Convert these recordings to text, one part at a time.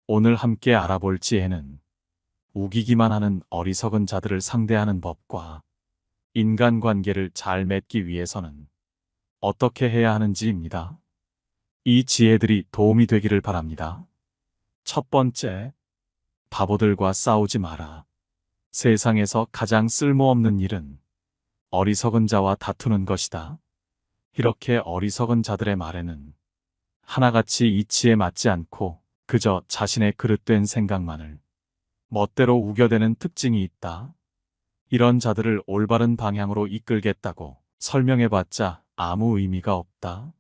오늘 함께 알아볼 지혜는 우기기만 하는 어리석은 자들을 상대하는 법과 인간관계를 잘 맺기 위해서는 어떻게 해야 하는지입니다. 이 지혜들이 도움이 되기를 바랍니다. 첫 번째, 바보들과 싸우지 마라. 세상에서 가장 쓸모없는 일은 어리석은 자와 다투는 것이다. 이렇게 어리석은 자들의 말에는 하나같이 이치에 맞지 않고 그저 자신의 그릇된 생각만을 멋대로 우겨대는 특징이 있다. 이런 자들을 올바른 방향으로 이끌겠다고 설명해봤자 아무 의미가 없다.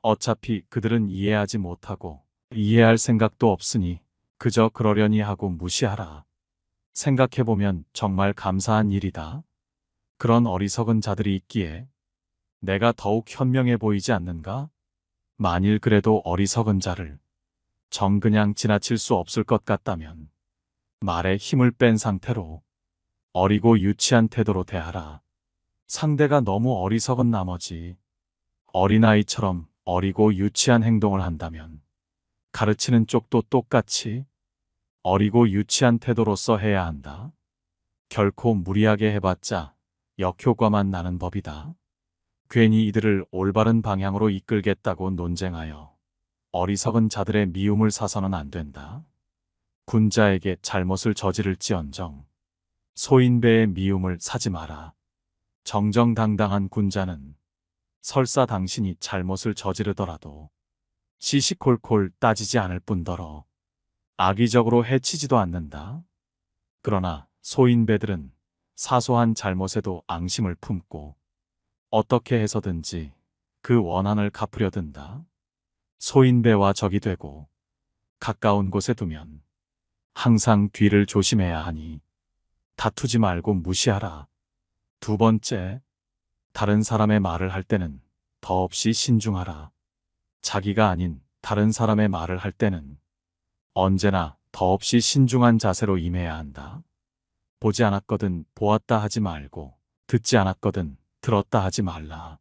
어차피 그들은 이해하지 못하고 이해할 생각도 없으니 그저 그러려니 하고 무시하라. 생각해보면 정말 감사한 일이다. 그런 어리석은 자들이 있기에 내가 더욱 현명해 보이지 않는가? 만일 그래도 어리석은 자를 정그냥 지나칠 수 없을 것 같다면 말에 힘을 뺀 상태로 어리고 유치한 태도로 대하라. 상대가 너무 어리석은 나머지 어린아이처럼 어리고 유치한 행동을 한다면 가르치는 쪽도 똑같이 어리고 유치한 태도로서 해야 한다. 결코 무리하게 해봤자 역효과만 나는 법이다. 괜히 이들을 올바른 방향으로 이끌겠다고 논쟁하여 어리석은 자들의 미움을 사서는 안 된다. 군자에게 잘못을 저지를지언정 소인배의 미움을 사지 마라. 정정당당한 군자는 설사 당신이 잘못을 저지르더라도 시시콜콜 따지지 않을 뿐더러 악의적으로 해치지도 않는다. 그러나 소인배들은 사소한 잘못에도 앙심을 품고 어떻게 해서든지 그 원한을 갚으려 든다. 소인배와 적이 되고 가까운 곳에 두면 항상 뒤를 조심해야 하니 다투지 말고 무시하라. 두 번째, 다른 사람의 말을 할 때는 더없이 신중하라. 자기가 아닌 다른 사람의 말을 할 때는 언제나 더없이 신중한 자세로 임해야 한다. 보지 않았거든 보았다 하지 말고 듣지 않았거든 들었다 하지 말라.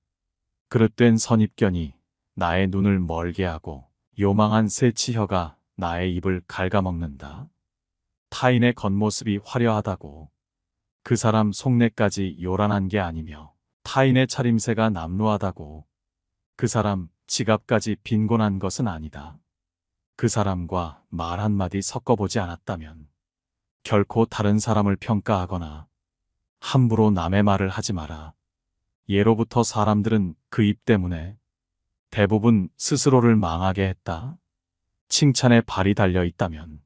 그릇된 선입견이 나의 눈을 멀게 하고 요망한 새치혀가 나의 입을 갉아먹는다. 타인의 겉모습이 화려하다고 그 사람 속내까지 요란한 게 아니며 타인의 차림새가 남루하다고 그 사람 지갑까지 빈곤한 것은 아니다. 그 사람과 말 한마디 섞어보지 않았다면 결코 다른 사람을 평가하거나 함부로 남의 말을 하지 마라. 예로부터 사람들은 그 입 때문에 대부분 스스로를 망하게 했다. 칭찬에 발이 달려 있다면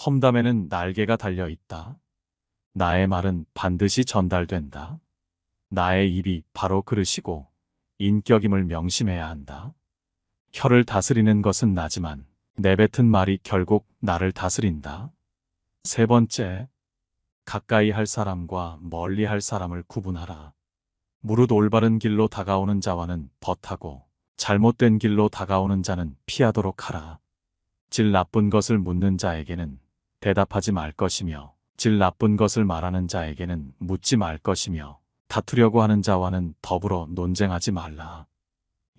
험담에는 날개가 달려 있다. 나의 말은 반드시 전달된다. 나의 입이 바로 그릇이고 인격임을 명심해야 한다. 혀를 다스리는 것은 나지만 내뱉은 말이 결국 나를 다스린다. 세 번째, 가까이 할 사람과 멀리 할 사람을 구분하라. 무릇 올바른 길로 다가오는 자와는 벗하고 잘못된 길로 다가오는 자는 피하도록 하라. 질 나쁜 것을 묻는 자에게는 대답하지 말 것이며 질 나쁜 것을 말하는 자에게는 묻지 말 것이며 다투려고 하는 자와는 더불어 논쟁하지 말라.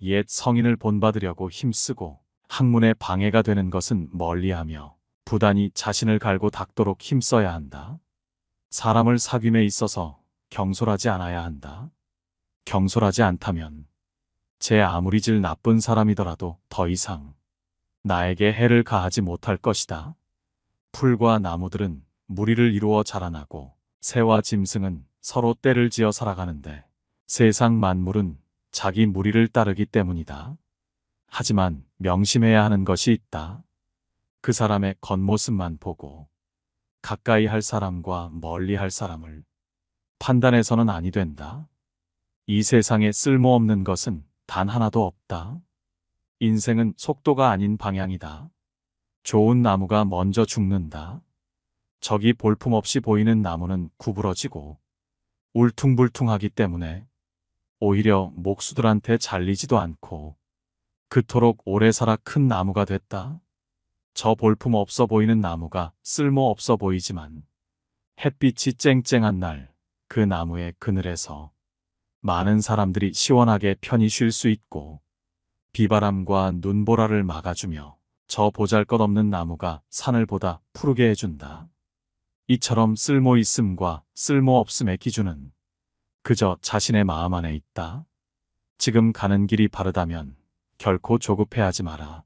옛 성인을 본받으려고 힘쓰고 학문에 방해가 되는 것은 멀리하며 부단히 자신을 갈고 닦도록 힘써야 한다. 사람을 사귐에 있어서 경솔하지 않아야 한다. 경솔하지 않다면 제 아무리 질 나쁜 사람이더라도 더 이상 나에게 해를 가하지 못할 것이다. 풀과 나무들은 무리를 이루어 자라나고 새와 짐승은 서로 떼를 지어 살아가는데 세상 만물은 자기 무리를 따르기 때문이다. 하지만 명심해야 하는 것이 있다. 그 사람의 겉모습만 보고 가까이 할 사람과 멀리 할 사람을 판단해서는 아니 된다. 이 세상에 쓸모없는 것은 단 하나도 없다. 인생은 속도가 아닌 방향이다. 좋은 나무가 먼저 죽는다. 저기 볼품없이 보이는 나무는 구부러지고 울퉁불퉁하기 때문에 오히려 목수들한테 잘리지도 않고 그토록 오래 살아 큰 나무가 됐다. 저 볼품 없어 보이는 나무가 쓸모 없어 보이지만 햇빛이 쨍쨍한 날 그 나무의 그늘에서 많은 사람들이 시원하게 편히 쉴 수 있고 비바람과 눈보라를 막아주며 저 보잘것없는 나무가 산을 보다 푸르게 해준다. 이처럼 쓸모 있음과 쓸모 없음의 기준은 그저 자신의 마음 안에 있다. 지금 가는 길이 바르다면 결코 조급해하지 마라.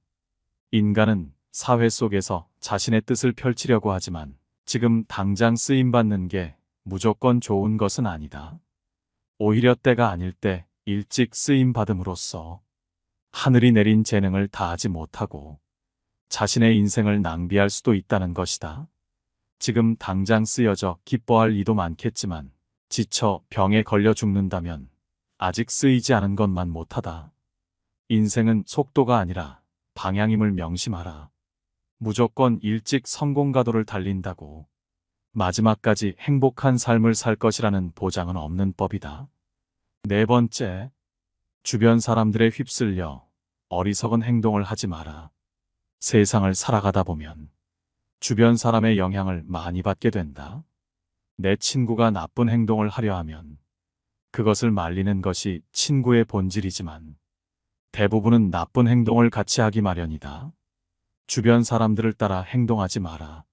인간은 사회 속에서 자신의 뜻을 펼치려고 하지만 지금 당장 쓰임받는 게 무조건 좋은 것은 아니다. 오히려 때가 아닐 때 일찍 쓰임받음으로써 하늘이 내린 재능을 다하지 못하고 자신의 인생을 낭비할 수도 있다는 것이다. 지금 당장 쓰여져 기뻐할 이도 많겠지만 지쳐 병에 걸려 죽는다면 아직 쓰이지 않은 것만 못하다. 인생은 속도가 아니라 방향임을 명심하라. 무조건 일찍 성공가도를 달린다고 마지막까지 행복한 삶을 살 것이라는 보장은 없는 법이다. 네 번째, 주변 사람들에 휩쓸려 어리석은 행동을 하지 마라. 세상을 살아가다 보면 주변 사람의 영향을 많이 받게 된다. 내 친구가 나쁜 행동을 하려 하면 그것을 말리는 것이 친구의 본질이지만 대부분은 나쁜 행동을 같이 하기 마련이다. 주변 사람들을 따라 행동하지 마라.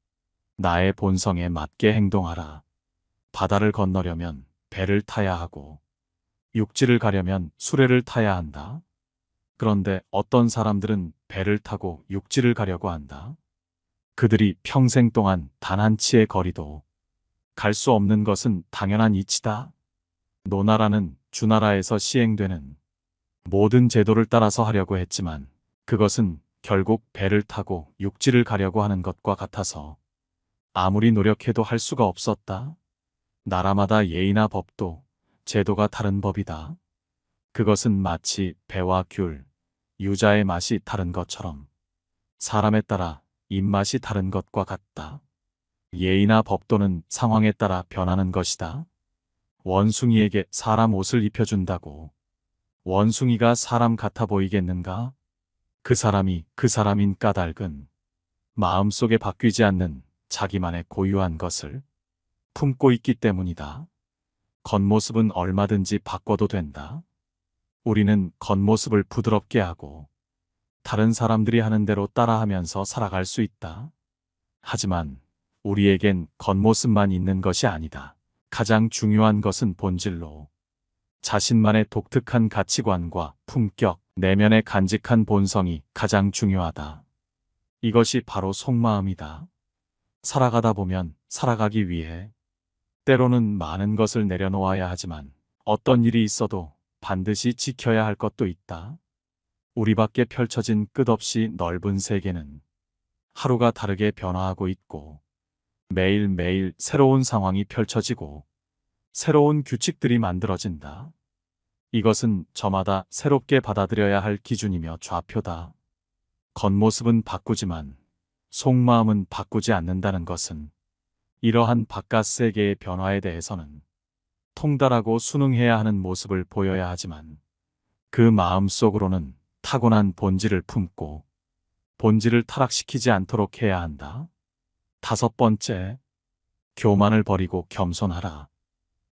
나의 본성에 맞게 행동하라. 바다를 건너려면 배를 타야 하고 육지를 가려면 수레를 타야 한다. 그런데 어떤 사람들은 배를 타고 육지를 가려고 한다. 그들이 평생 동안 단 한 치의 거리도 갈 수 없는 것은 당연한 이치다. 노나라는 주나라에서 시행되는 모든 제도를 따라서 하려고 했지만 그것은 결국 배를 타고 육지를 가려고 하는 것과 같아서 아무리 노력해도 할 수가 없었다. 나라마다 예의나 법도 제도가 다른 법이다. 그것은 마치 배와 귤, 유자의 맛이 다른 것처럼 사람에 따라 입맛이 다른 것과 같다. 예의나 법도는 상황에 따라 변하는 것이다. 원숭이에게 사람 옷을 입혀준다고 원숭이가 사람 같아 보이겠는가? 그 사람이 그 사람인 까닭은 마음속에 바뀌지 않는 자기만의 고유한 것을 품고 있기 때문이다. 겉모습은 얼마든지 바꿔도 된다. 우리는 겉모습을 부드럽게 하고 다른 사람들이 하는 대로 따라하면서 살아갈 수 있다. 하지만 우리에겐 겉모습만 있는 것이 아니다. 가장 중요한 것은 본질로 자신만의 독특한 가치관과 품격, 내면의 간직한 본성이 가장 중요하다. 이것이 바로 속마음이다. 살아가다 보면 살아가기 위해 때로는 많은 것을 내려놓아야 하지만 어떤 일이 있어도 반드시 지켜야 할 것도 있다. 우리 밖에 펼쳐진 끝없이 넓은 세계는 하루가 다르게 변화하고 있고 매일매일 새로운 상황이 펼쳐지고 새로운 규칙들이 만들어진다. 이것은 저마다 새롭게 받아들여야 할 기준이며 좌표다. 겉모습은 바꾸지만 속마음은 바꾸지 않는다는 것은 이러한 바깥 세계의 변화에 대해서는 통달하고 순응해야 하는 모습을 보여야 하지만 그 마음 속으로는 타고난 본질을 품고 본질을 타락시키지 않도록 해야 한다. 다섯 번째, 교만을 버리고 겸손하라.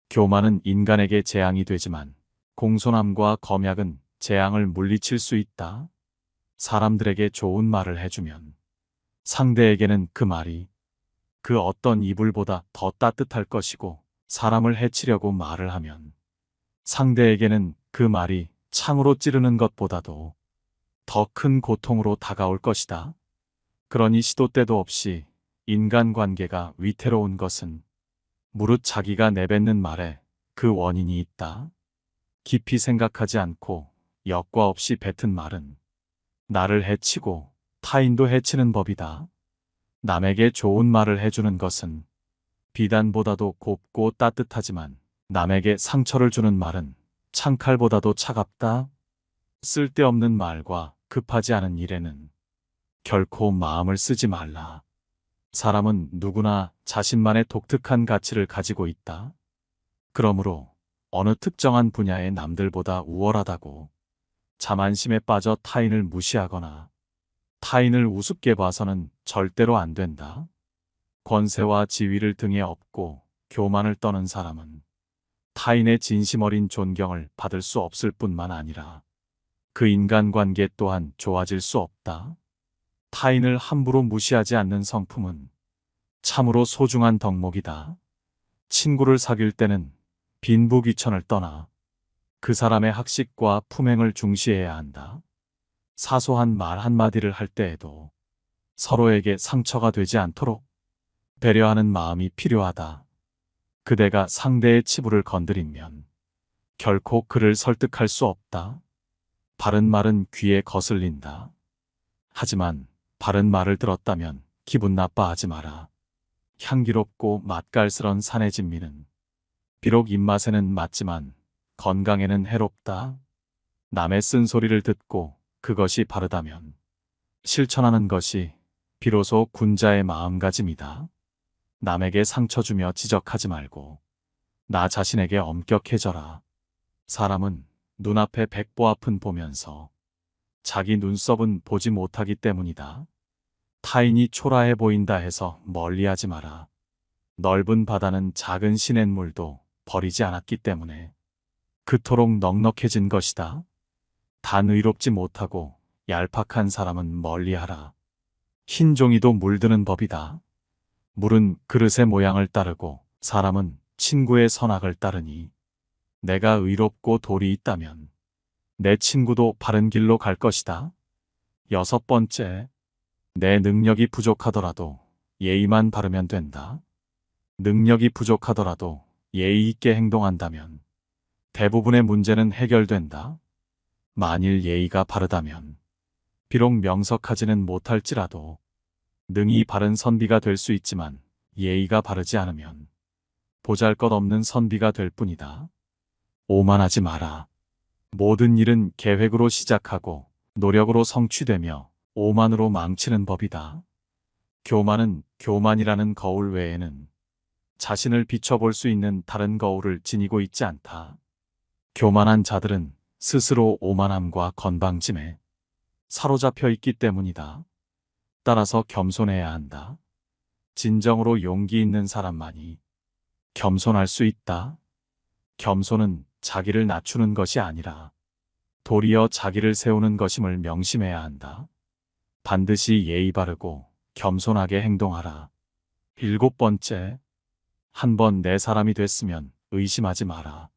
교만은 인간에게 재앙이 되지만 공손함과 검약은 재앙을 물리칠 수 있다. 사람들에게 좋은 말을 해주면 상대에게는 그 말이 그 어떤 이불보다 더 따뜻할 것이고 사람을 해치려고 말을 하면 상대에게는 그 말이 창으로 찌르는 것보다도 더 큰 고통으로 다가올 것이다. 그러니 시도 때도 없이 인간관계가 위태로운 것은 무릇 자기가 내뱉는 말에 그 원인이 있다. 깊이 생각하지 않고 역과 없이 뱉은 말은 나를 해치고 타인도 해치는 법이다. 남에게 좋은 말을 해주는 것은 비단보다도 곱고 따뜻하지만 남에게 상처를 주는 말은 창칼보다도 차갑다. 쓸데없는 말과 급하지 않은 일에는 결코 마음을 쓰지 말라. 사람은 누구나 자신만의 독특한 가치를 가지고 있다. 그러므로 어느 특정한 분야의 남들보다 우월하다고 자만심에 빠져 타인을 무시하거나 타인을 우습게 봐서는 절대로 안 된다. 권세와 지위를 등에 업고 교만을 떠는 사람은 타인의 진심 어린 존경을 받을 수 없을 뿐만 아니라 그 인간관계 또한 좋아질 수 없다. 타인을 함부로 무시하지 않는 성품은 참으로 소중한 덕목이다. 친구를 사귈 때는 빈부귀천을 떠나 그 사람의 학식과 품행을 중시해야 한다. 사소한 말 한마디를 할 때에도 서로에게 상처가 되지 않도록 배려하는 마음이 필요하다. 그대가 상대의 치부를 건드리면 결코 그를 설득할 수 없다. 바른 말은 귀에 거슬린다. 하지만 바른 말을 들었다면 기분 나빠하지 마라. 향기롭고 맛깔스런 산의 진미는 비록 입맛에는 맞지만 건강에는 해롭다. 남의 쓴소리를 듣고 그것이 바르다면 실천하는 것이 비로소 군자의 마음가짐이다. 남에게 상처 주며 지적하지 말고 나 자신에게 엄격해져라. 사람은 눈앞에 백보앞은 보면서 자기 눈썹은 보지 못하기 때문이다. 타인이 초라해 보인다 해서 멀리하지 마라. 넓은 바다는 작은 시냇물도 버리지 않았기 때문에 그토록 넉넉해진 것이다. 단 의롭지 못하고 얄팍한 사람은 멀리하라. 흰 종이도 물드는 법이다. 물은 그릇의 모양을 따르고 사람은 친구의 선악을 따르니 내가 의롭고 도리 있다면 내 친구도 바른 길로 갈 것이다. 6번째, 내 능력이 부족하더라도 예의만 바르면 된다. 능력이 부족하더라도 예의 있게 행동한다면 대부분의 문제는 해결된다. 만일 예의가 바르다면 비록 명석하지는 못할지라도 능히 바른 선비가 될 수 있지만 예의가 바르지 않으면 보잘것없는 선비가 될 뿐이다. 오만하지 마라. 모든 일은 계획으로 시작하고 노력으로 성취되며 오만으로 망치는 법이다. 교만은 교만이라는 거울 외에는 자신을 비춰볼 수 있는 다른 거울을 지니고 있지 않다. 교만한 자들은 스스로 오만함과 건방짐에 사로잡혀 있기 때문이다. 따라서 겸손해야 한다. 진정으로 용기 있는 사람만이 겸손할 수 있다. 겸손은 자기를 낮추는 것이 아니라 도리어 자기를 세우는 것임을 명심해야 한다. 반드시 예의 바르고 겸손하게 행동하라. 7번째, 한번 내 사람이 됐으면 의심하지 마라.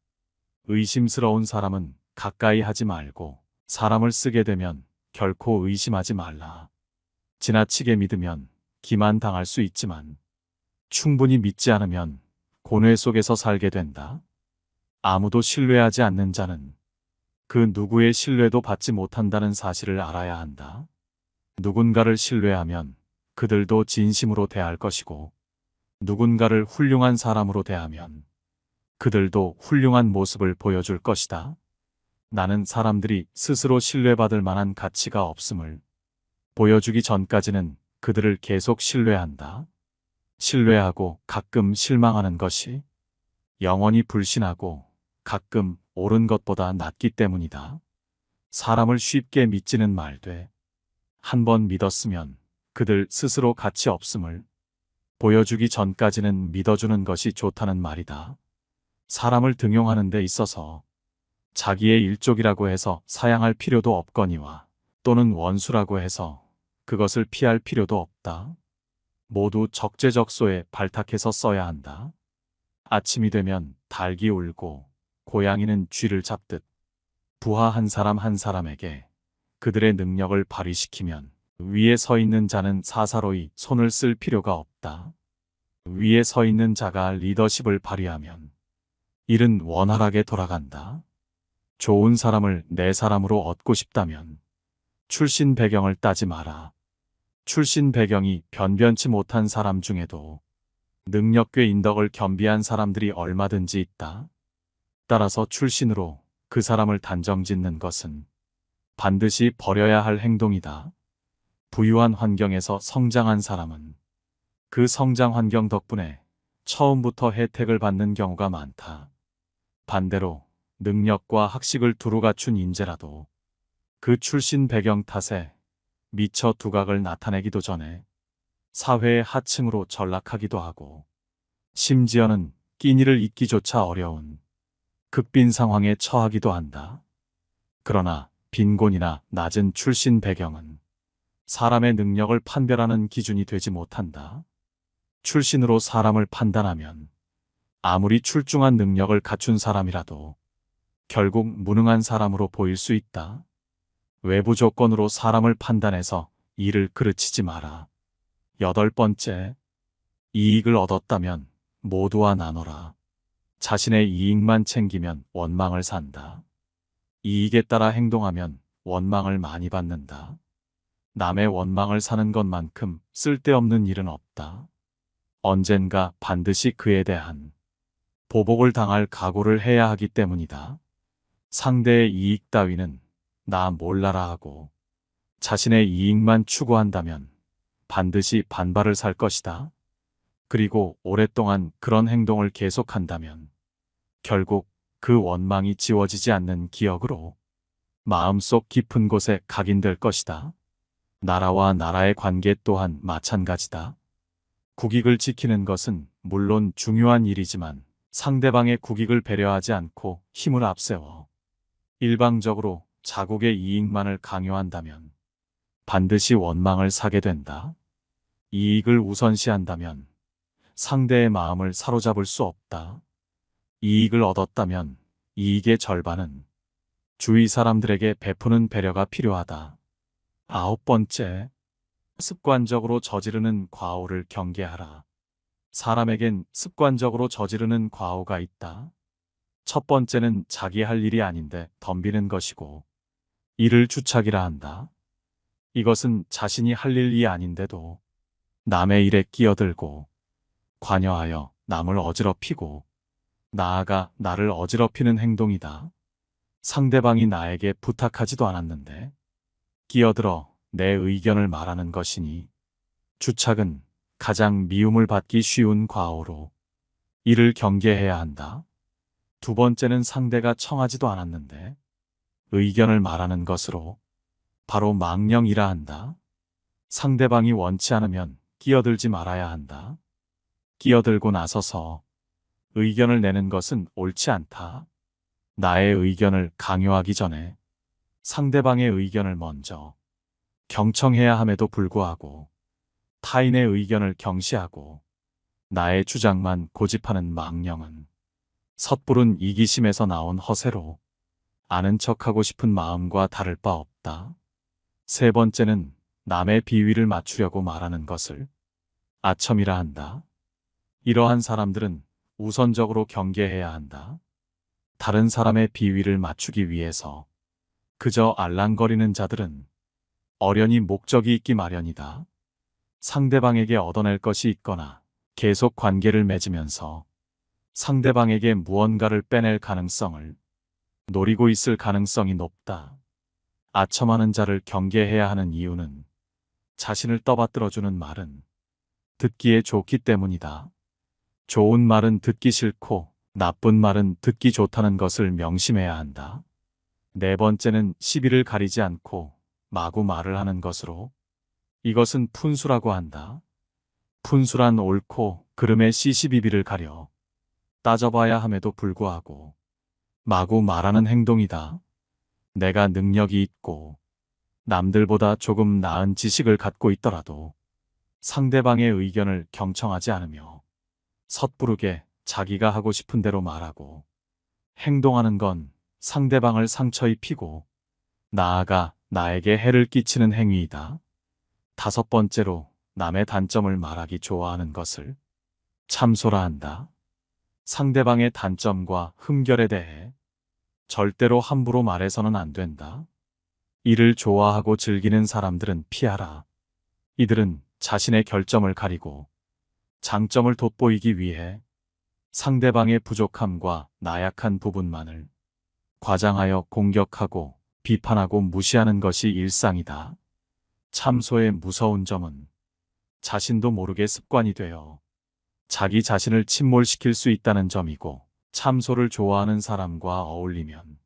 의심스러운 사람은 가까이 하지 말고 사람을 쓰게 되면 결코 의심하지 말라. 지나치게 믿으면 기만당할 수 있지만 충분히 믿지 않으면 고뇌 속에서 살게 된다. 아무도 신뢰하지 않는 자는 그 누구의 신뢰도 받지 못한다는 사실을 알아야 한다. 누군가를 신뢰하면 그들도 진심으로 대할 것이고 누군가를 훌륭한 사람으로 대하면 그들도 훌륭한 모습을 보여줄 것이다. 나는 사람들이 스스로 신뢰받을 만한 가치가 없음을 보여주기 전까지는 그들을 계속 신뢰한다. 신뢰하고 가끔 실망하는 것이 영원히 불신하고 가끔 옳은 것보다 낫기 때문이다. 사람을 쉽게 믿지는 말되 한번 믿었으면 그들 스스로 가치 없음을 보여주기 전까지는 믿어주는 것이 좋다는 말이다. 사람을 등용하는 데 있어서 자기의 일족이라고 해서 사양할 필요도 없거니와 또는 원수라고 해서 그것을 피할 필요도 없다. 모두 적재적소에 발탁해서 써야 한다. 아침이 되면 닭이 울고 고양이는 쥐를 잡듯 부하 한 사람 한 사람에게 그들의 능력을 발휘시키면 위에 서 있는 자는 사사로이 손을 쓸 필요가 없다. 위에 서 있는 자가 리더십을 발휘하면 일은 원활하게 돌아간다. 좋은 사람을 내 사람으로 얻고 싶다면 출신 배경을 따지 마라. 출신 배경이 변변치 못한 사람 중에도 능력괴 인덕을 겸비한 사람들이 얼마든지 있다. 따라서 출신으로 그 사람을 단정짓는 것은 반드시 버려야 할 행동이다. 부유한 환경에서 성장한 사람은 그 성장 환경 덕분에 처음부터 혜택을 받는 경우가 많다. 반대로 능력과 학식을 두루 갖춘 인재라도 그 출신 배경 탓에 미처 두각을 나타내기도 전에 사회의 하층으로 전락하기도 하고 심지어는 끼니를 잇기조차 어려운 극빈 상황에 처하기도 한다. 그러나 빈곤이나 낮은 출신 배경은 사람의 능력을 판별하는 기준이 되지 못한다. 출신으로 사람을 판단하면 아무리 출중한 능력을 갖춘 사람이라도 결국 무능한 사람으로 보일 수 있다. 외부 조건으로 사람을 판단해서 일을 그르치지 마라. 8번째, 이익을 얻었다면 모두와 나눠라. 자신의 이익만 챙기면 원망을 산다. 이익에 따라 행동하면 원망을 많이 받는다. 남의 원망을 사는 것만큼 쓸데없는 일은 없다. 언젠가 반드시 그에 대한 보복을 당할 각오를 해야 하기 때문이다. 상대의 이익 따위는 나 몰라라 하고 자신의 이익만 추구한다면 반드시 반발을 살 것이다. 그리고 오랫동안 그런 행동을 계속한다면 결국 그 원망이 지워지지 않는 기억으로 마음속 깊은 곳에 각인될 것이다. 나라와 나라의 관계 또한 마찬가지다. 국익을 지키는 것은 물론 중요한 일이지만 상대방의 국익을 배려하지 않고 힘을 앞세워 일방적으로 자국의 이익만을 강요한다면 반드시 원망을 사게 된다. 이익을 우선시한다면 상대의 마음을 사로잡을 수 없다. 이익을 얻었다면 이익의 절반은 주위 사람들에게 베푸는 배려가 필요하다. 9번째, 습관적으로 저지르는 과오를 경계하라. 사람에겐 습관적으로 저지르는 과오가 있다. 첫 번째는 자기 할 일이 아닌데 덤비는 것이고 이를 주착이라 한다. 이것은 자신이 할 일이 아닌데도 남의 일에 끼어들고 관여하여 남을 어지럽히고 나아가 나를 어지럽히는 행동이다. 상대방이 나에게 부탁하지도 않았는데 끼어들어 내 의견을 말하는 것이니 주착은 가장 미움을 받기 쉬운 과오로 이를 경계해야 한다. 두 번째는 상대가 청하지도 않았는데 의견을 말하는 것으로 바로 망령이라 한다. 상대방이 원치 않으면 끼어들지 말아야 한다. 끼어들고 나서서 의견을 내는 것은 옳지 않다. 나의 의견을 강요하기 전에 상대방의 의견을 먼저 경청해야 함에도 불구하고 타인의 의견을 경시하고 나의 주장만 고집하는 망령은 섣부른 이기심에서 나온 허세로 아는 척하고 싶은 마음과 다를 바 없다. 세 번째는 남의 비위를 맞추려고 말하는 것을 아첨이라 한다. 이러한 사람들은 우선적으로 경계해야 한다. 다른 사람의 비위를 맞추기 위해서 그저 알랑거리는 자들은 어련히 목적이 있기 마련이다. 상대방에게 얻어낼 것이 있거나 계속 관계를 맺으면서 상대방에게 무언가를 빼낼 가능성을 노리고 있을 가능성이 높다. 아첨하는 자를 경계해야 하는 이유는 자신을 떠받들어주는 말은 듣기에 좋기 때문이다. 좋은 말은 듣기 싫고 나쁜 말은 듣기 좋다는 것을 명심해야 한다. 네 번째는 시비를 가리지 않고 마구 말을 하는 것으로 이것은 푼수라고 한다. 푼수란 옳고 그름의 시시비비를 가려 따져봐야 함에도 불구하고 마구 말하는 행동이다. 내가 능력이 있고 남들보다 조금 나은 지식을 갖고 있더라도 상대방의 의견을 경청하지 않으며 섣부르게 자기가 하고 싶은 대로 말하고 행동하는 건 상대방을 상처 입히고 나아가 나에게 해를 끼치는 행위이다. 다섯 번째로 남의 단점을 말하기 좋아하는 것을 참소라 한다. 상대방의 단점과 흠결에 대해 절대로 함부로 말해서는 안 된다. 이를 좋아하고 즐기는 사람들은 피하라. 이들은 자신의 결점을 가리고 장점을 돋보이기 위해 상대방의 부족함과 나약한 부분만을 과장하여 공격하고 비판하고 무시하는 것이 일상이다. 참소의 무서운 점은 자신도 모르게 습관이 되어 자기 자신을 침몰시킬 수 있다는 점이고 참소를 좋아하는 사람과 어울리면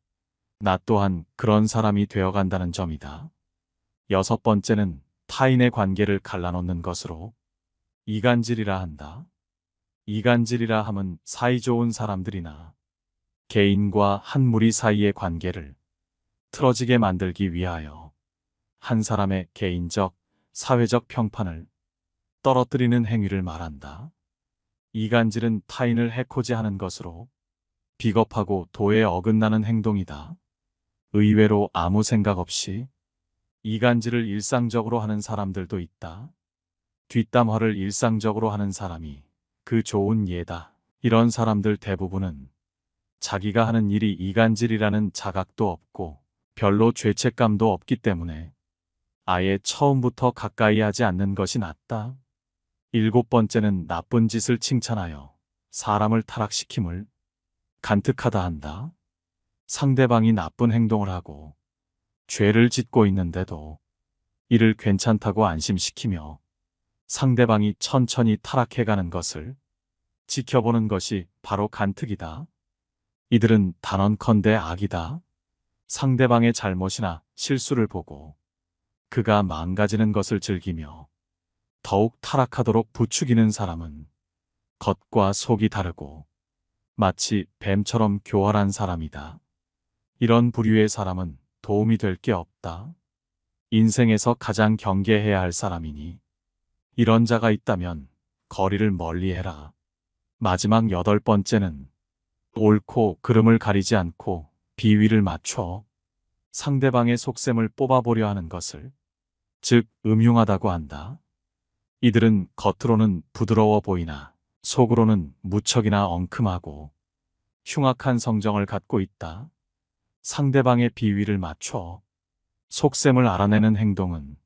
나 또한 그런 사람이 되어간다는 점이다. 여섯 번째는 타인의 관계를 갈라놓는 것으로 이간질이라 한다. 이간질이라 함은 사이좋은 사람들이나 개인과 한 무리 사이의 관계를 틀어지게 만들기 위하여 한 사람의 개인적 사회적 평판을 떨어뜨리는 행위를 말한다. 이간질은 타인을 해코지하는 것으로 비겁하고 도에 어긋나는 행동이다. 의외로 아무 생각 없이 이간질을 일상적으로 하는 사람들도 있다. 뒷담화를 일상적으로 하는 사람이 그 좋은 예다. 이런 사람들 대부분은 자기가 하는 일이 이간질이라는 자각도 없고 별로 죄책감도 없기 때문에 아예 처음부터 가까이 하지 않는 것이 낫다. 7번째는 나쁜 짓을 칭찬하여 사람을 타락시킴을 간특하다 한다. 상대방이 나쁜 행동을 하고 죄를 짓고 있는데도 이를 괜찮다고 안심시키며 상대방이 천천히 타락해가는 것을 지켜보는 것이 바로 간특이다. 이들은 단언컨대 악이다. 상대방의 잘못이나 실수를 보고 그가 망가지는 것을 즐기며 더욱 타락하도록 부추기는 사람은 겉과 속이 다르고 마치 뱀처럼 교활한 사람이다. 이런 부류의 사람은 도움이 될 게 없다. 인생에서 가장 경계해야 할 사람이니 이런 자가 있다면 거리를 멀리해라. 마지막 8번째는 옳고 그름을 가리지 않고 비위를 맞춰 상대방의 속셈을 뽑아보려 하는 것을, 즉 음흉하다고 한다. 이들은 겉으로는 부드러워 보이나 속으로는 무척이나 엉큼하고 흉악한 성정을 갖고 있다. 상대방의 비위를 맞춰 속셈을 알아내는 행동은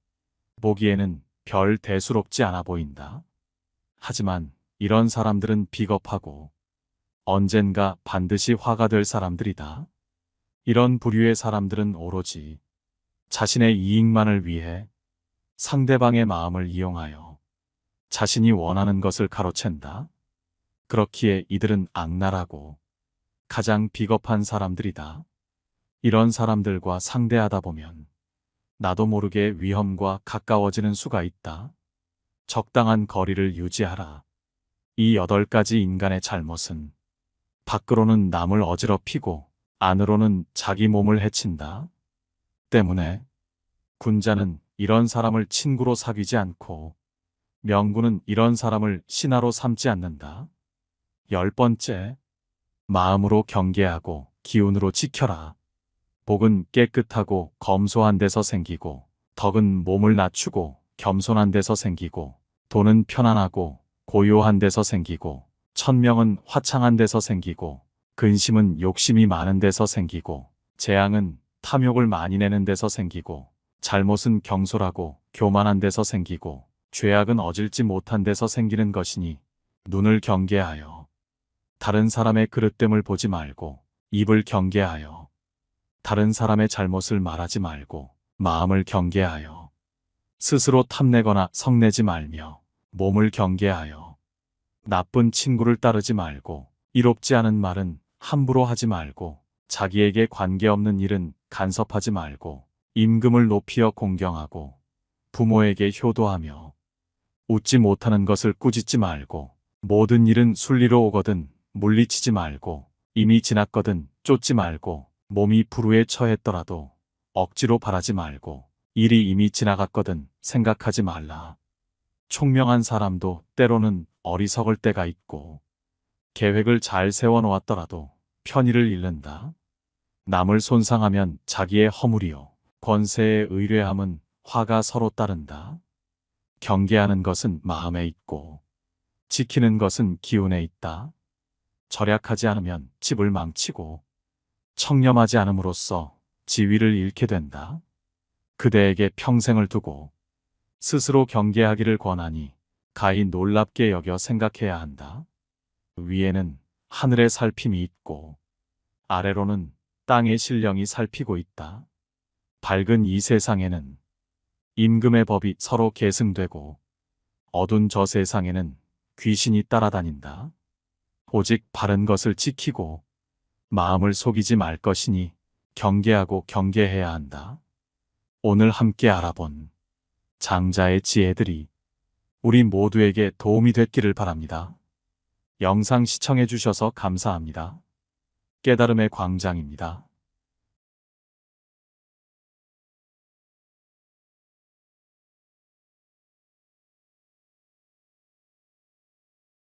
보기에는 별 대수롭지 않아 보인다. 하지만 이런 사람들은 비겁하고 언젠가 반드시 화가 될 사람들이다. 이런 부류의 사람들은 오로지 자신의 이익만을 위해 상대방의 마음을 이용하여 자신이 원하는 것을 가로챈다. 그렇기에 이들은 악랄하고 가장 비겁한 사람들이다. 이런 사람들과 상대하다 보면 나도 모르게 위험과 가까워지는 수가 있다. 적당한 거리를 유지하라. 이 8가지 인간의 잘못은 밖으로는 남을 어지럽히고 안으로는 자기 몸을 해친다. 때문에 군자는 이런 사람을 친구로 사귀지 않고 명군은 이런 사람을 신하로 삼지 않는다. 10번째, 마음으로 경계하고 기운으로 지켜라. 복은 깨끗하고 검소한 데서 생기고 덕은 몸을 낮추고 겸손한 데서 생기고 돈은 편안하고 고요한 데서 생기고 천명은 화창한 데서 생기고 근심은 욕심이 많은 데서 생기고 재앙은 탐욕을 많이 내는 데서 생기고 잘못은 경솔하고 교만한 데서 생기고 죄악은 어질지 못한 데서 생기는 것이니 눈을 경계하여 다른 사람의 그릇됨을 보지 말고 입을 경계하여 다른 사람의 잘못을 말하지 말고 마음을 경계하여 스스로 탐내거나 성내지 말며 몸을 경계하여 나쁜 친구를 따르지 말고 이롭지 않은 말은 함부로 하지 말고 자기에게 관계없는 일은 간섭하지 말고 임금을 높이어 공경하고 부모에게 효도하며 웃지 못하는 것을 꾸짖지 말고 모든 일은 순리로 오거든 물리치지 말고 이미 지났거든 쫓지 말고 몸이 불우에 처했더라도 억지로 바라지 말고 일이 이미 지나갔거든 생각하지 말라. 총명한 사람도 때로는 어리석을 때가 있고 계획을 잘 세워놓았더라도 편의를 잃는다. 남을 손상하면 자기의 허물이요 권세의 의뢰함은 화가 서로 따른다. 경계하는 것은 마음에 있고 지키는 것은 기운에 있다. 절약하지 않으면 집을 망치고 청렴하지 않음으로써 지위를 잃게 된다. 그대에게 평생을 두고 스스로 경계하기를 권하니 가히 놀랍게 여겨 생각해야 한다. 위에는 하늘의 살핌이 있고 아래로는 땅의 신령이 살피고 있다. 밝은 이 세상에는 임금의 법이 서로 계승되고 어두운 저 세상에는 귀신이 따라다닌다. 오직 바른 것을 지키고 마음을 속이지 말 것이니 경계하고 경계해야 한다. 오늘 함께 알아본 장자의 지혜들이 우리 모두에게 도움이 됐기를 바랍니다. 영상 시청해 주셔서 감사합니다. 깨달음의 광장입니다.